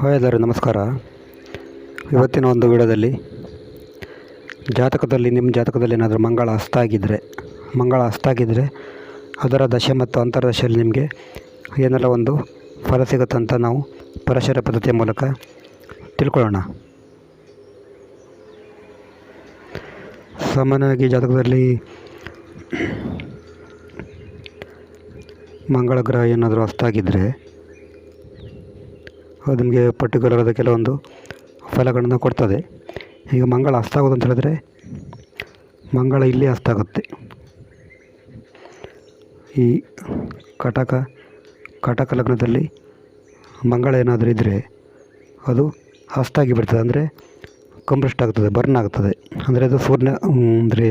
Hi ಎಲ್ಲರೂ ನಮಸ್ಕಾರ. ಇವತ್ತಿನ ಒಂದು ವಿಡಿಯೋದಲ್ಲಿ ನಿಮ್ಮ ಜಾತಕದಲ್ಲಿ ಏನಾದರೂ ಮಂಗಳ ಹಸ್ತ ಆಗಿದ್ದರೆ ಅದರ ದಶೆ ಮತ್ತು ಅಂತರ್ದಶೆಯಲ್ಲಿ ನಿಮಗೆ ಏನೆಲ್ಲ ಒಂದು ಫಲ ಸಿಗುತ್ತಂತ ನಾವು ಪರಾಶರ ಪದ್ಧತಿಯ ಮೂಲಕ ತಿಳ್ಕೊಳ್ಳೋಣ. ಸಾಮಾನ್ಯವಾಗಿ ಜಾತಕದಲ್ಲಿ ಮಂಗಳ ಗ್ರಹ ಏನಾದರೂ ಹಸ್ತ ಆಗಿದ್ದರೆ ಅದು ನಿಮಗೆ ಪರ್ಟಿಕ್ಯುಲರ್ ಆದ ಕೆಲವೊಂದು ಫಲಗಳನ್ನು ಕೊಡ್ತದೆ. ಈಗ ಮಂಗಳ ಹಸ್ತ ಆಗೋದು ಅಂತ ಹೇಳಿದ್ರೆ ಮಂಗಳ ಇಲ್ಲಿ ಹಸ್ತ ಆಗುತ್ತೆ. ಈ ಕಟಕ ಲಗ್ನದಲ್ಲಿ ಮಂಗಳ ಏನಾದರೂ ಇದ್ದರೆ ಅದು ಹಸ್ತ ಆಗಿ ಬಿಡ್ತದೆ, ಅಂದರೆ ಕಂಬಸ್ಟ್ ಆಗ್ತದೆ, ಬರ್ನ್ ಆಗ್ತದೆ. ಅಂದರೆ ಅದು ಸೂರ್ಯನ ಅಂದರೆ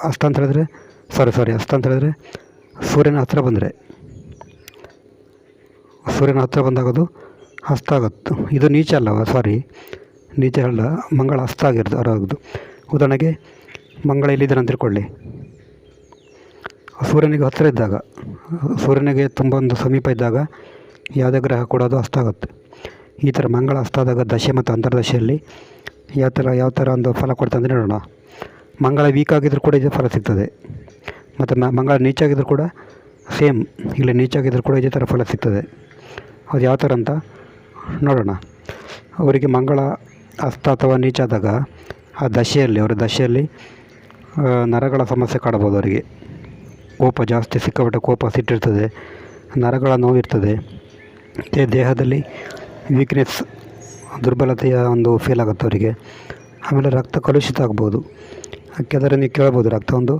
ಹಸ್ತ ಅಂತ ಹೇಳಿದ್ರೆ ಸೂರ್ಯನ ಹತ್ತಿರ ಬಂದಾಗ ಅದು ಹಸ್ತ ಆಗುತ್ತೆ. ಇದು ನೀಚ ಅಲ್ಲ, ಮಂಗಳ ಹಸ್ತ ಆಗಿರೋದು. ಉದಾಹರಣೆಗೆ ಮಂಗಳ ಇಲ್ಲಿದ್ದಾನೆ ಅಂತ ತಿಳ್ಕೊಳ್ಳಿ. ಸೂರ್ಯನಿಗೆ ಹತ್ತಿರ ಇದ್ದಾಗ, ಸೂರ್ಯನಿಗೆ ತುಂಬ ಒಂದು ಸಮೀಪ ಇದ್ದಾಗ ಯಾವುದೇ ಗ್ರಹ ಕೂಡ ಅದು ಹಸ್ತ ಆಗುತ್ತೆ. ಈ ಥರ ಮಂಗಳ ಹಸ್ತ ಆದಾಗ ದಶೆ ಮತ್ತು ಅಂತರ್ದಶೆಯಲ್ಲಿ ಯಾವ ಥರ ಒಂದು ಫಲ ಕೊಡ್ತದೆ ಅಂತ ನೋಡೋಣ. ಮಂಗಳ ವೀಕ್ ಆಗಿದ್ರೂ ಕೂಡ ಇದೇ ಫಲ ಸಿಗ್ತದೆ, ಮತ್ತು ಮಂಗಳ ನೀಚಾಗಿದ್ರೂ ಕೂಡ ಸೇಮ್, ಇಲ್ಲಿ ನೀಚಾಗಿದ್ರೂ ಕೂಡ ಇದೇ ಥರ ಫಲ ಸಿಗ್ತದೆ. ಅದು ಯಾವ ಥರ ಅಂತ ನೋಡೋಣ. ಅವರಿಗೆ ಮಂಗಳ ಹಸ್ತ ಅಥವಾ ನೀಚಾದಾಗ ಅವರ ದಶೆಯಲ್ಲಿ ನರಗಳ ಸಮಸ್ಯೆ ಕಾಣಬೋದು. ಅವರಿಗೆ ಕೋಪ ಜಾಸ್ತಿ, ಸಿಕ್ಕಾಪಟ್ಟೆ ಕೋಪ, ಸಿಟ್ಟಿರ್ತದೆ, ನರಗಳ ನೋವಿರ್ತದೆ, ಮತ್ತು ದೇಹದಲ್ಲಿ ವೀಕ್ನೆಸ್, ದುರ್ಬಲತೆಯ ಒಂದು ಫೀಲ್ ಆಗುತ್ತೆ ಅವರಿಗೆ. ಆಮೇಲೆ ರಕ್ತ ಕಲುಷಿತ ಆಗ್ಬೋದು. ಯಾಕೆಂದರೆ ನೀವು ಕೇಳ್ಬೋದು, ರಕ್ತ ಒಂದು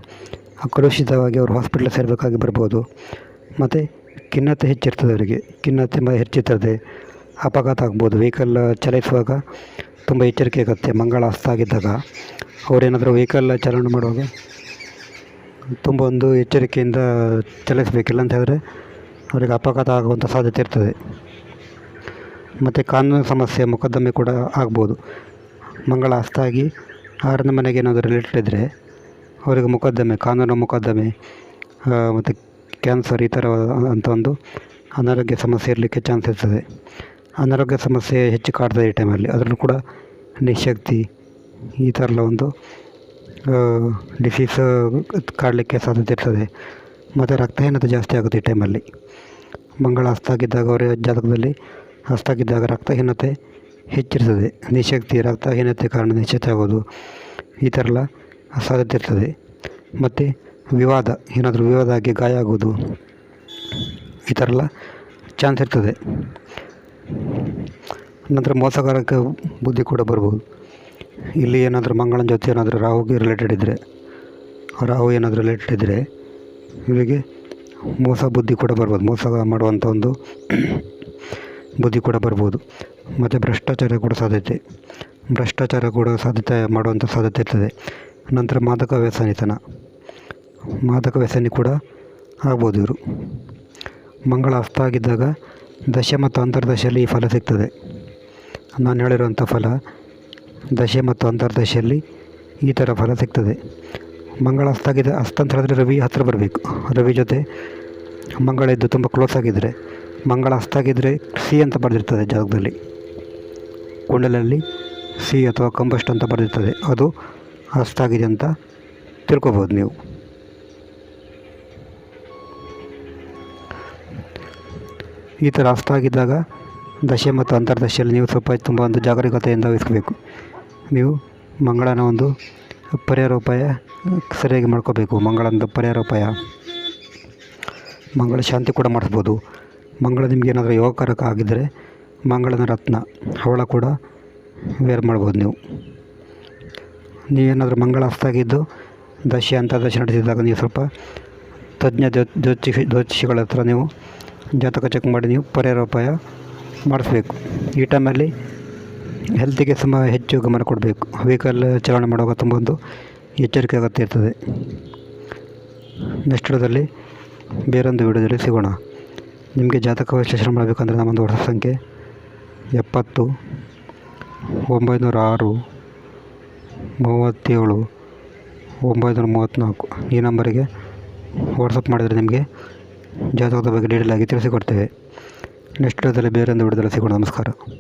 ಕಲುಷಿತವಾಗಿ ಅವರು ಹಾಸ್ಪಿಟ್ಲ್ ಸೇರಬೇಕಾಗಿ ಬರ್ಬೋದು. ಮತ್ತು ಖಿನ್ನತೆ ಹೆಚ್ಚಿರ್ತದೆ, ಅವರಿಗೆ ಖಿನ್ನತೆ ಹೆಚ್ಚಿರ್ತದೆ, ಅಪಘಾತ ಆಗ್ಬೋದು. ವೆಹಿಕಲ್ ಚಲಾಯಿಸುವಾಗ ತುಂಬ ಎಚ್ಚರಿಕೆ ಆಗುತ್ತೆ. ಮಂಗಳ ಹಸ್ತ ಆಗಿದ್ದಾಗ ಅವರೇನಾದರೂ ವೆಹಿಕಲ್ ಚಾಲನೆ ಮಾಡುವಾಗ ತುಂಬ ಒಂದು ಎಚ್ಚರಿಕೆಯಿಂದ ಚಲಾಯಿಸಬೇಕಿಲ್ಲ ಅಂತ ಹೇಳಿದ್ರೆ ಅವರಿಗೆ ಅಪಘಾತ ಆಗುವಂಥ ಸಾಧ್ಯತೆ ಇರ್ತದೆ. ಮತ್ತು ಕಾನೂನು ಸಮಸ್ಯೆ, ಮೊಕದ್ದಮೆ ಕೂಡ ಆಗ್ಬೋದು. ಮಂಗಳ ಹಸ್ತ ಆಗಿ 6ನೇ ಮನೆಗೆ ಏನಾದರೂ ರಿಲೇಟೆಡ್ ಇದ್ದರೆ ಅವರಿಗೆ ಕಾನೂನು ಮೊಕದ್ದಮೆ ಮತ್ತು ಕ್ಯಾನ್ಸರ್, ಈ ಥರ ಅಂತ ಒಂದು ಅನಾರೋಗ್ಯ ಸಮಸ್ಯೆ ಇರಲಿಕ್ಕೆ ಚಾನ್ಸ್ ಇರ್ತದೆ. ಅನಾರೋಗ್ಯ ಸಮಸ್ಯೆ ಹೆಚ್ಚು ಕಾಡ್ತದೆ ಈ ಟೈಮಲ್ಲಿ. ಅದರಲ್ಲೂ ಕೂಡ ನಿಶಕ್ತಿ, ಈ ಥರ ಎಲ್ಲ ಒಂದು ಡಿಸೀಸ್ ಕಾಡಲಿಕ್ಕೆ ಸಾಧ್ಯತೆ ಇರ್ತದೆ. ಮತ್ತು ರಕ್ತಹೀನತೆ ಜಾಸ್ತಿ ಆಗುತ್ತೆ ಈ ಟೈಮಲ್ಲಿ. ಮಂಗಳ ಹಸ್ತ ಆಗಿದ್ದಾಗ ಅವರ ಜಾತಕದಲ್ಲಿ ಹಸ್ತ ಆಗಿದ್ದಾಗ ರಕ್ತಹೀನತೆ ಹೆಚ್ಚಿರ್ತದೆ. ನಿಶಕ್ತಿ, ರಕ್ತಹೀನತೆ ಕಾರಣ ನಿಶ್ಚಿತ ಆಗೋದು, ಈ ಥರ ಎಲ್ಲ ಸಾಧ್ಯತೆ ಇರ್ತದೆ. ಮತ್ತು ಏನಾದರೂ ವಿವಾದ ಆಗಿ ಗಾಯ ಆಗೋದು, ಈ ಥರ ಎಲ್ಲ ಚಾನ್ಸ್ ಇರ್ತದೆ. ನಂತರ ಮೋಸಗಾರಕ್ಕೆ ಬುದ್ಧಿ ಕೂಡ ಬರ್ಬೋದು. ಇಲ್ಲಿ ಏನಾದರೂ ಮಂಗಳನ ಜೊತೆ ಏನಾದರೂ ರಾಹು ಏನಾದರೂ ರಿಲೇಟೆಡ್ ಇದ್ದರೆ ಇವರಿಗೆ ಮೋಸ ಮಾಡುವಂಥ ಒಂದು ಬುದ್ಧಿ ಕೂಡ ಬರ್ಬೋದು. ಮತ್ತು ಭ್ರಷ್ಟಾಚಾರ ಕೂಡ ಸಾಧ್ಯತೆ ಮಾಡುವಂಥ ಸಾಧ್ಯತೆ ಇರ್ತದೆ. ನಂತರ ಮಾದಕ ವ್ಯಸನಿ ಕೂಡ ಆಗ್ಬೋದು ಇವರು. ಮಂಗಳ ಹಸ್ತ ಆಗಿದ್ದಾಗ ದಶೆ ಮತ್ತು ಅಂತರ್ದಶೆಯಲ್ಲಿ ಈ ಫಲ ಸಿಗ್ತದೆ. ನಾನು ಹೇಳಿರುವಂಥ ಫಲ ದಶೆ ಮತ್ತು ಅಂತರ್ದಶೆಯಲ್ಲಿ ಈ ಥರ ಫಲ ಸಿಗ್ತದೆ. ಮಂಗಳ ಹಸ್ತ ಅಂತ ಹೇಳಿದ್ರೆ ರವಿ ಹತ್ತಿರ ಬರಬೇಕು. ರವಿ ಜೊತೆ ಮಂಗಳ ಇದ್ದು ತುಂಬ ಕ್ಲೋಸ್ ಆಗಿದ್ದರೆ, ಮಂಗಳ ಹಸ್ತ ಆಗಿದ್ದರೆ ಸಿ ಅಂತ ಬರೆದಿರ್ತದೆ ಜಾತಕದಲ್ಲಿ, ಕುಂಡಲಲ್ಲಿ ಸಿ ಅಥವಾ ಕಂಬಸ್ಟ್ ಅಂತ ಬರೆದಿರ್ತದೆ. ಅದು ಹಸ್ತ ಆಗಿದೆ ಅಂತ ತಿಳ್ಕೊಬೋದು ನೀವು. ಈ ಥರ ಹಸ್ತ ಆಗಿದ್ದಾಗ ದಶೆ ಮತ್ತು ಅಂತರ್ದಶೆಯಲ್ಲಿ ನೀವು ತುಂಬ ಒಂದು ಜಾಗರೂಕತೆಯಿಂದ ವಹಿಸಬೇಕು. ನೀವು ಮಂಗಳನ ಒಂದು ಪರಿಹಾರೋಪಾಯ ಸರಿಯಾಗಿ ಮಾಡ್ಕೋಬೇಕು. ಮಂಗಳದ ಪರಿಹಾರೋಪಾಯ, ಮಂಗಳ ಶಾಂತಿ ಕೂಡ ಮಾಡಿಸ್ಬೋದು. ಮಂಗಳ ನಿಮ್ಗೆ ಏನಾದರೂ ಯೋಗಕಾರಕ ಆಗಿದ್ದರೆ ಮಂಗಳನ ರತ್ನ ಹವಳ ಕೂಡ ವೇರ್ ಮಾಡ್ಬೋದು. ನೀವೇನಾದರೂ ಮಂಗಳ ಹಸ್ತ ಆಗಿದ್ದು ದಶೆ ಅಂತರ್ದಶೆ ನಡೆಸಿದಾಗ ನೀವು ಸ್ವಲ್ಪ ತಜ್ಞ ಜ್ಯೋತಿಷಿಗಳ ಹತ್ರ ನೀವು ಜಾತಕ ಚೆಕ್ ಮಾಡಿ ನೀವು ಪರಿಹಾರೋಪಾಯ ಮಾಡಿಸ್ಬೇಕು. ಈ ಟೈಮಲ್ಲಿ ಹೆಲ್ತಿಗೆ ಹೆಚ್ಚು ಗಮನ ಕೊಡಬೇಕು. ವೆಹಿಕಲ್ ಚಾಲನೆ ಮಾಡುವಾಗ ತುಂಬ ಒಂದು ಎಚ್ಚರಿಕೆ ಅಗತ್ಯ ಇರ್ತದೆ. ನೆಕ್ಸ್ಟ್ ವಿಡಿಯೋದಲ್ಲಿ ಬೇರೊಂದು ವಿಡಿಯೋದಲ್ಲಿ ಸಿಗೋಣ. ನಿಮಗೆ ಜಾತಕ ವಿಶ್ಲೇಷಣೆ ಮಾಡಬೇಕಂದ್ರೆ ನಮ್ಮೊಂದು ವಾಟ್ಸಪ್ ಸಂಖ್ಯೆ 70 906 37 934 ಈ ನಂಬರಿಗೆ ವಾಟ್ಸಪ್ ಮಾಡಿದರೆ ನಿಮಗೆ ಜಾತಕದ ಬಗ್ಗೆ ಡೀಟೇಲ್ ಆಗಿ ತಿಳಿಸಿಕೊಡ್ತೇವೆ. ನೆಕ್ಸ್ಟ್ ಡೇದಲ್ಲಿ ಬೇರೊಂದು ವಿಡಿಯೋದಲ್ಲಿ ಸಿಗೋಣ. ನಮಸ್ಕಾರ.